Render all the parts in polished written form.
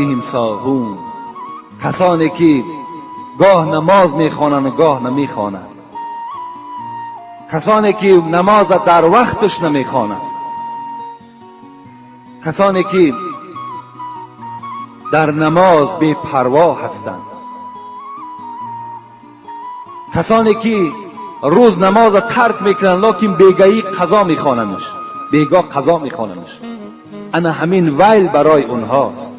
صلاتهم ساهون، کسانی که گاه نماز میخوانند و گاه نمیخوانند، کسانی که نماز در وقتش نمیخوانند، کسانی که در نماز بی پروا هستند، کسانی که روز نماز ترک میکنند لکن بیگاهی قضا میخوانندش، بیگاه قضا میخوانندش. انا همین ویل برای اونهاست،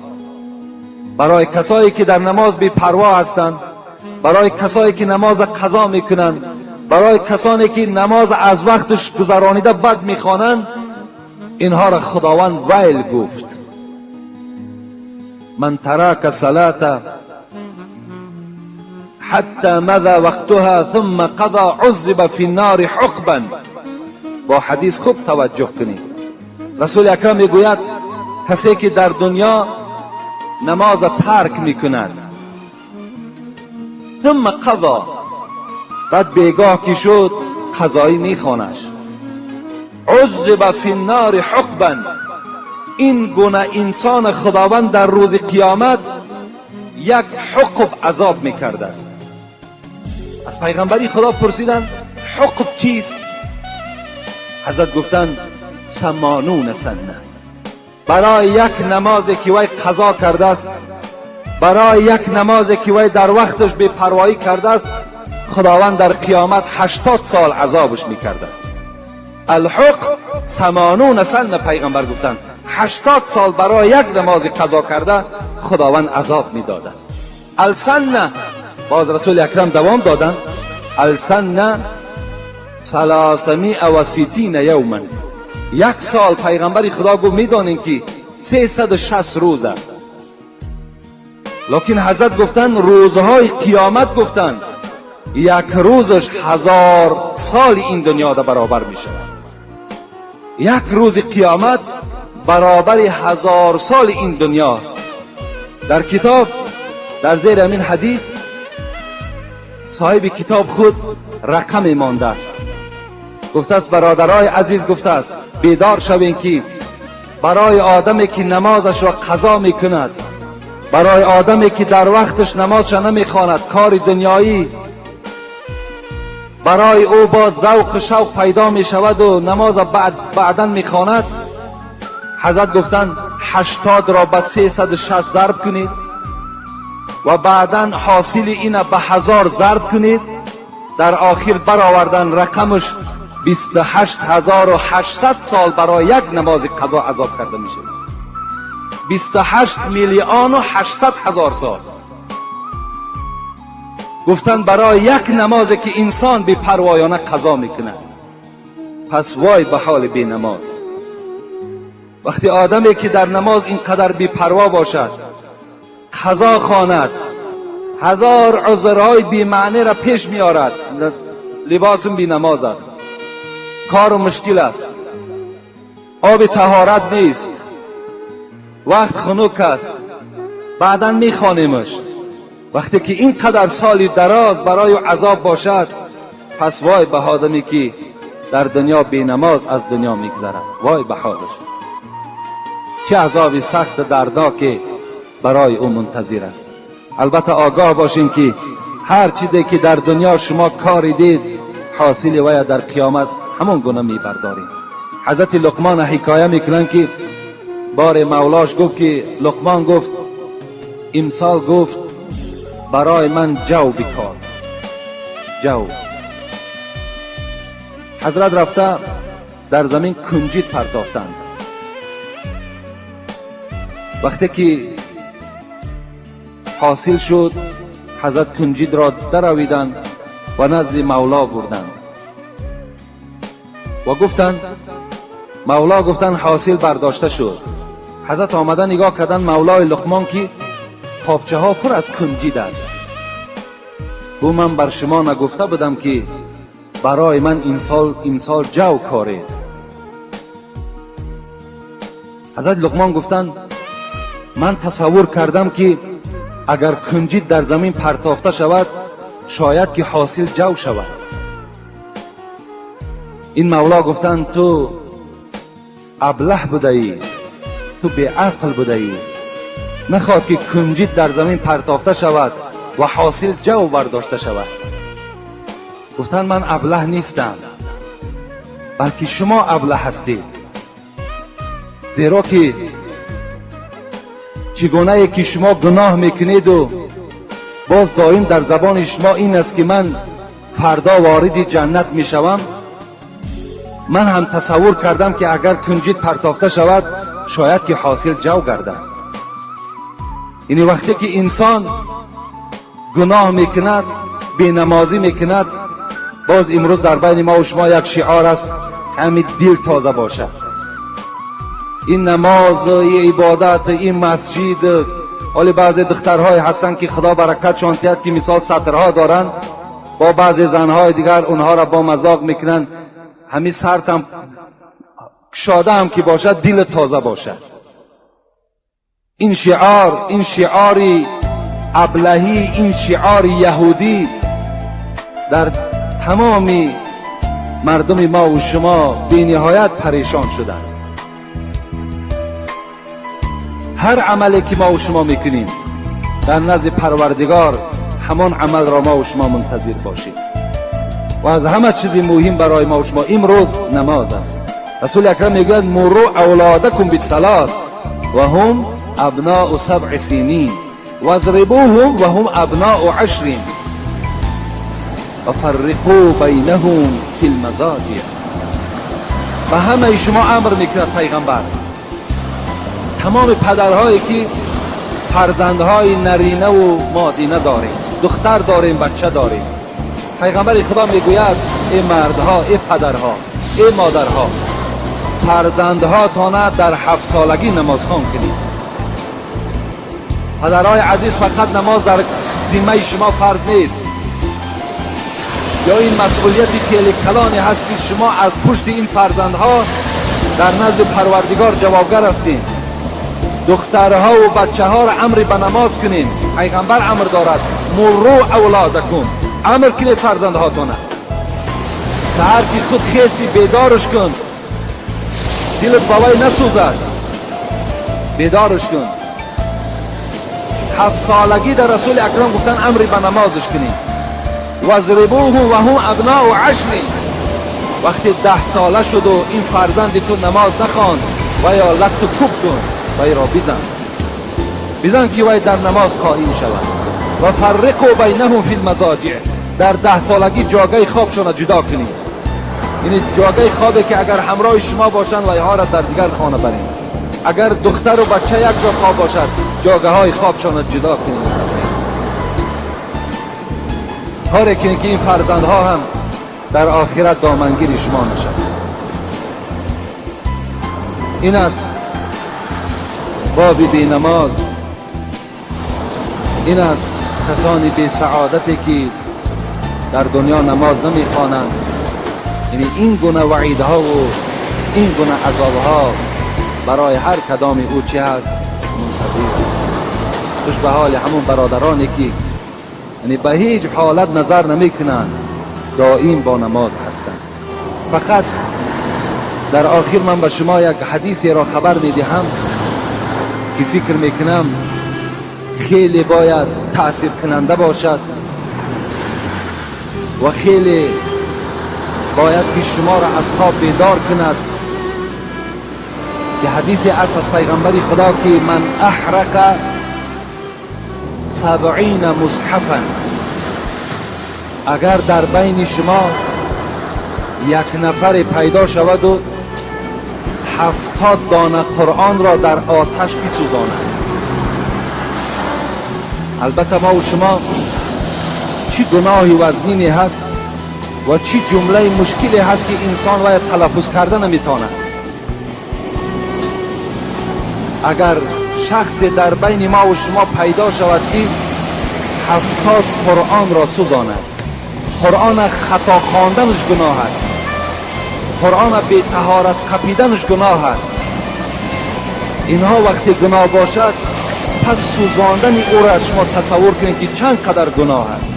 برای کسایی که در نماز بی پروا هستند، برای کسایی که نماز قضا میکنند، برای کسانی که نماز از وقتش گذرانیده بد میخوانند. اینها را خداوند ویل گفت. من ترک صلاة حتی مضى وقتها ثم قضى عذب في النار حقبا. با حدیث خوب توجه کنید. رسول اکرم میگوید کسی که در دنیا نماز ترک میکند ثم قضا، بعد بیگاه که شد قضایی میخوانش، عذب فی النار حقبا، این گونه انسان خداوند در روز قیامت یک حقب عذاب میکرده است. از پیغمبری خدا پرسیدند حقب چیست؟ حضرت گفتند 80 سنه. برای یک نمازی که وی قضا کرده است، برای یک نمازی که وی در وقتش بی پروایی کرده است، خداوند در قیامت 80 سال عذابش میکرده است. الحق 80 سنه. پیغمبر گفتند 80 سال برای یک نماز قضا کرده خداوند عذاب میداده است. السنه، باز رسول اکرم دوام دادند، السنه 360 یوما. یک سال پیغمبر خدا گفت میدانین که 360 روز است، لکن حضرت گفتند روزهای قیامت گفتند یک روزش 1000 سال این دنیا دا برابر می شود. یک روز قیامت برابر 1000 سال این دنیاست. در کتاب در زیر همین حدیث صاحب کتاب خود رقم مانده است. گفته است برادرای عزیز، گفته است بیدار شوین که برای آدمی که نمازش را قضا میکند، برای آدمی که در وقتش نمازش نمیخواند، کار دنیایی برای او با ذوق شوق پیدا می شود و نماز بعداً میخواند، حضرت گفتند 80 را به 360 ضرب کنید و بعداً حاصل اینه به 1000 ضرب کنید، در آخر برآوردن رقمش 28800 سال برای یک نماز قضا عذاب کرده میشه. 28,800,000 سال. گفتن برای یک نمازی که انسان بی پروایانه قضا میکنه. پس وای به حال بی نماز. وقتی آدمی که در نماز اینقدر بی پروا باشد، قضا خواند، 1000 عذرهای بی معنی را پیش میارد، لباسم بی نماز است، کار مشکل است، آب طهارت نیست، وقت خنک است، بعدا میخوانیمش. وقتی که اینقدر سالی دراز برای عذاب باشد، پس وای به آدمی که در دنیا بی نماز از دنیا میگذرد، وای به حالش. چه عذاب سخت دردناک برای او منتظر است. البته آگاه باشیم که هر چیزی که در دنیا شما کاری دید، حاصل وی در قیامت همون گونه میبرداریم. حضرت لقمان حکایه میکنن که بار مولاش گفت که لقمان گفت امسال گفت برای من جو بکار، جو. حضرت رفته در زمین کنجید پرداختند. وقتی که حاصل شد، حضرت کنجید را درآویدند و نزد مولا بردند و گفتند، مولا گفتند حاصل برداشته شد. حضرت آمدن نگاه کردن مولای لقمان که خوابچه ها پر از کنجید است. گفت من بر شما نگفته بودم که برای من این سال جو کاره. حضرت لقمان گفتند من تصور کردم که اگر کنجید در زمین پرتافته شود شاید که حاصل جو شود. این مولا گفتند تو ابله بوده ای، تو بی عقل بوده ای، نخواد که کنجد در زمین پرتافته شود و حاصل جو برداشته شود. گفتند من ابله نیستم، بلکه شما ابله هستید، زیرا که چگونه که شما گناه میکنید و باز دائم در زبان شما این است که من فردا وارد جنت میشوم. من هم تصور کردم که اگر کنجد پرتافته شود شاید که حاصل جو گردد. یعنی وقتی که انسان گناه میکند، بینمازی میکند، باز امروز در بین ما و شما یک شعار است همین دل تازه باشد. این نماز، این عبادت، این مسجد، ولی بعضی دخترهای هستند که خدا برکتشان دهد که مثال سطرها دارن، با بعضی زنهای دیگر اونها را با مذاق میکنن. همین سرتم شاده هم که باشد دل تازه باشد. این شعار، این شعاری ابلهی، این شعار یهودی در تمام مردم ما و شما بی نهایت پریشان شده است. هر عملی که ما و شما میکنیم در نزد پروردگار همان عمل را ما و شما منتظر باشیم. و از همه چیز مهم برای ما و شما امروز نماز است. رسول اکرم میگوید مروا اولادکم بالصلاة و هم ابناء 7 سنین واضربوهم و هم ابناء 10 و فرقوا بینهم فی المضاجع. و همه شما امر میکند پیغمبر، تمام پدرهایی که فرزندهای نرینه و مادینه داریم، دختر داریم، بچه داریم، پیغمبر خدا میگوید ای مردها، ای پدرها، ای مادرها، فرزندها تانه در 7 سالگی نماز خوان کنید. پدرهای عزیز، فقط نماز در ذمه شما فرض نیست، یا این مسئولیتی که کلانی هست که شما از پشت این فرزندها در نزد پروردگار جوابگر هستین. دخترها و بچه ها را امر به نماز کنین. پیغمبر امر دارد مروا اولادکم، امر کنید فرزندهاتونه. سحر که خود خیستی بیدارش کن، دلت بابای نسوزد، بیدارش کن. 7 سالگی در رسول اکرم گفتن امر به نمازش کنین. واضربوهم و هم ابناء 10. وقتی 10 ساله شد و این فرزند تو نماز نخواند و یا لخت کوب کن، وی را بزن که وی در نماز قائم شود. و فرقوا بینهم فی المضاجع، در 10 سالگی جاگه خوابشان جدا کنید. یعنی جاگه خوابی که اگر همراه شما باشند و ها را در دیگر خانه برید. اگر دختر و بچه یک جا خواب باشد جاگه های خوابشان جدا کنید. کاری کنید که این فرزندها هم در آخرت دامنگیر شما نشد. این است باب بی نماز. این است کسانی بی سعادتی که در دنیا نماز نمی خوانند. یعنی این گونه وعیدها و این گونه عذابها برای هر کدام او چی هست؟ منتظر است. خوش به حال همون برادرانی که یعنی به هیچ حالت نظر نمی کنند، دائم با نماز هستند. فقط در آخر من به شما یک حدیثی را خبر می دهم که فکر می کنم خیلی باید تأثیر کننده باشد و خیلی باید که شما را از خواب بیدار کند. که حدیث است از پیغمبر خدا که من احرق 70 مصحفا، اگر در بین شما یک نفر پیدا شود و 70 دانه قرآن را در آتش بسوزاند. البته ما و شما چی گناهی وزنینی هست و چی جمله مشکلی هست که انسان باید تلفظ کرده نمیتواند. اگر شخص در بین ما و شما پیدا شود که 70 قرآن را سوزاند، قرآن خطا خواندنش گناه است، قرآن بی طهارت قپیدنش گناه است، اینها وقتی گناه باشد پس سوزاندن او را شما تصور کنید که چند قدر گناه است.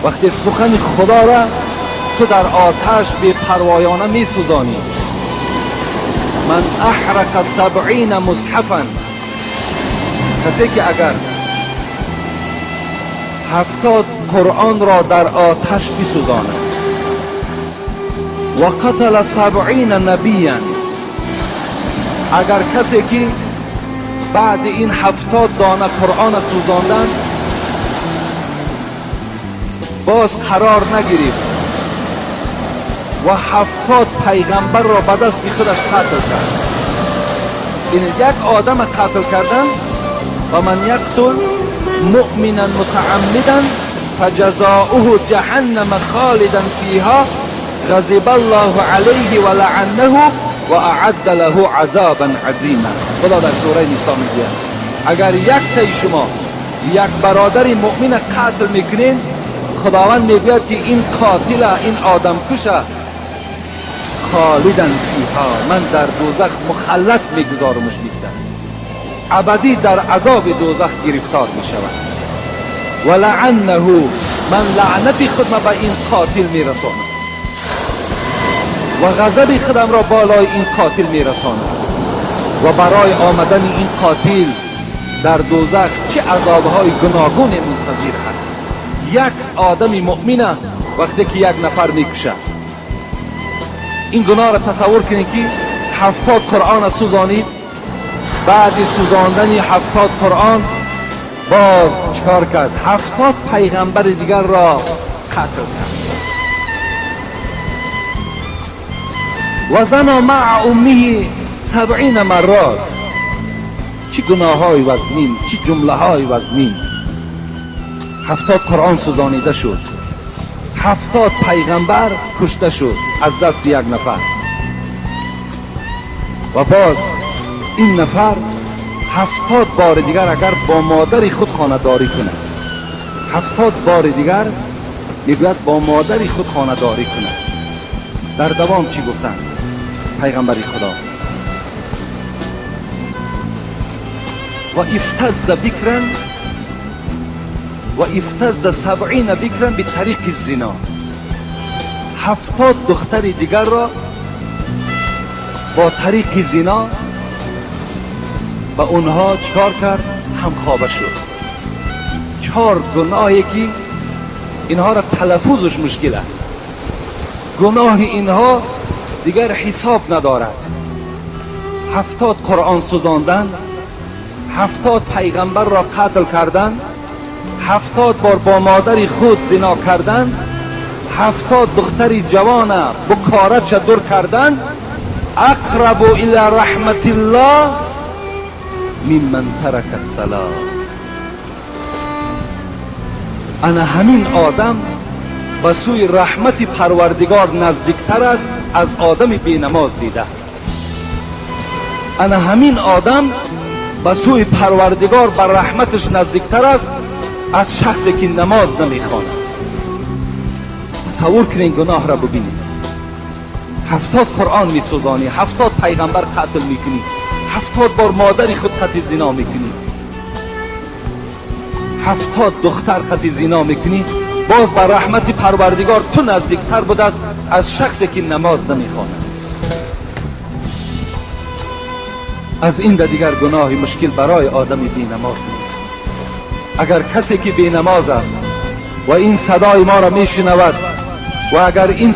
وقتی سخن خدا را تو در آتش بی پروایانه می سوزانی. من احرق 70 مصحفا، کسی که اگر 70 قرآن را در آتش بسوزاند و قتل 70 نبیا، اگر کسی که بعد این 70 دانه قرآن سوزاندن باز قرار نگرفت و 70 پیغمبر را به دست خودش قتل کرد، این یک آدم قتل کردن و من یقتل مؤمنا متعمدا فجزاؤه جهنم خالدا فیها غضب الله علیه و لعنه و اعد له عذابا عظیما. خدا در سوره نساء میگه اگر یک تای شما یک برادر مؤمن قتل میکنین، خداوند میگوید که این قاتل، این آدم کشه، خالدا فیها، من در دوزخ مخلد میگذارمش نیستم، ابدی در عذاب دوزخ گرفتار میشود. و لعنه، من لعنت خودم به این قاتل میرسانم و غضب خودم را بالای این قاتل میرسانم و برای آمدن این قاتل در دوزخ چه عذابهای گوناگون منتظر هست. یک آدم مؤمن وقتی که یک نفر میکشه، این گناه را تصور کنید که 70 قرآن سوزانید، بعد سوزاندن 70 قرآن باز چکار کرد؟ 70 پیغمبر دیگر را قتل کرد. و زنا مع امه 70 مرات. چه گناه های وزنین، چه جمله های وزنین. 70 قرآن سوزانیده شد، 70 پیغمبر کشته شد از دست یک نفر، و باز این نفر 70 بار دیگر اگر با مادر خود خانه‌داری کنه، 70 بار دیگر میگوید با مادر خود خانه‌داری کنه. در دوام چی گفتن پیغمبر خدا؟ و افتز بکرن و افتز 70 بکرن به طریق زنا. 70 دختر دیگر را با طریق زنا و اونها چکار کرد؟ همخوابه شد. 4 گناهی که اینها را تلفظش مشکل است. گناه اینها دیگر حساب ندارد. 70 قرآن سوزاندن، 70 پیغمبر را قتل کردن، 70 بار با مادر خود زنا کردن، 70 دختری جوان بکاره چادر کردن. اقرب الی رحمت الله ممن ترک الصلاة. انا همین آدم به سوی رحمت پروردگار نزدیکتر است از آدم بی نماز دیده. انا همین آدم به سوی پروردگار بر رحمتش نزدیکتر است از شخصی که نماز نمیخواند. تصور کنین گناه را ببینید. 70 قرآن میسوزانی، 70 پیغمبر قتل میکنی، 70 بار مادر خود قتل زنا میکنی، 70 دختر قتل زنا میکنی، باز بر رحمت پروردگار تو نزدیکتر بود از شخصی که نماز نمیخواند. از این دیگر گناهی مشکل برای آدم بی نماز نیست. اگر کسی که بی نماز است و این صدای ما را میشنود و اگر این